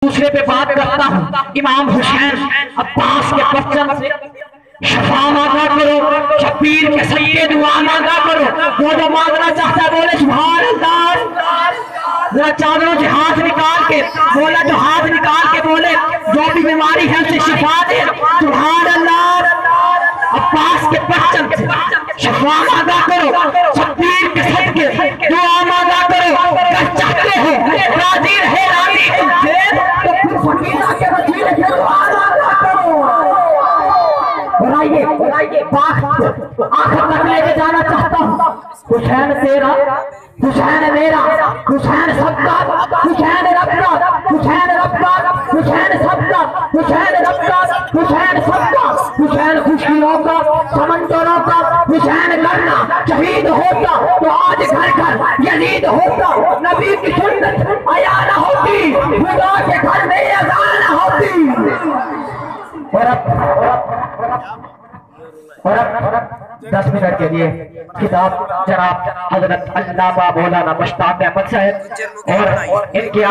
دوسرے پہ بات کرتا ہوں، امام حسین عباس کے پرچم سے شفا مانگا کرو، شبیر کے صدقے دعا مانگا کرو، وہ جو مانگنا چاہتا ہے بولے سبحان اللہ، ذرا چادروں سے ہاتھ نکال کے بولا، جو ہاتھ نکال کے بولے جو بھی بیماری ہے اسے شفا دے، سبحان اللہ۔ عباس کے پرچم سے شفا مانگا کرو، شبیر کے صدقے دعا مانگا کرو، اگر چاہتے ہو راضی رہے راضی تم سے تو پھر فقیرہ کے وسیلے سے دعا مانگا کرو۔ بلائیے باغ آخر تک لے کے جانا چاہتا ہوں، حسین تیرا، حسین میرا، حسین سب کا، حسین رب کا، حسین رب کا، حسین سب کا، حسین رب کا، حسین سب کا، حسین خوشیوں کا، سمندروں کا، حسین کرنا شہید ہوتا تو آج گھر گھر یزید ہوتا، نبی کی سنت عیا نہ ہوتی، خدا کے گھر میں اذان نہ ہوتی۔ اور اب 10 منٹ کے لیے خطاب جناب حضرت علامہ مولانا مشتاق احمد صاحب اور ان کے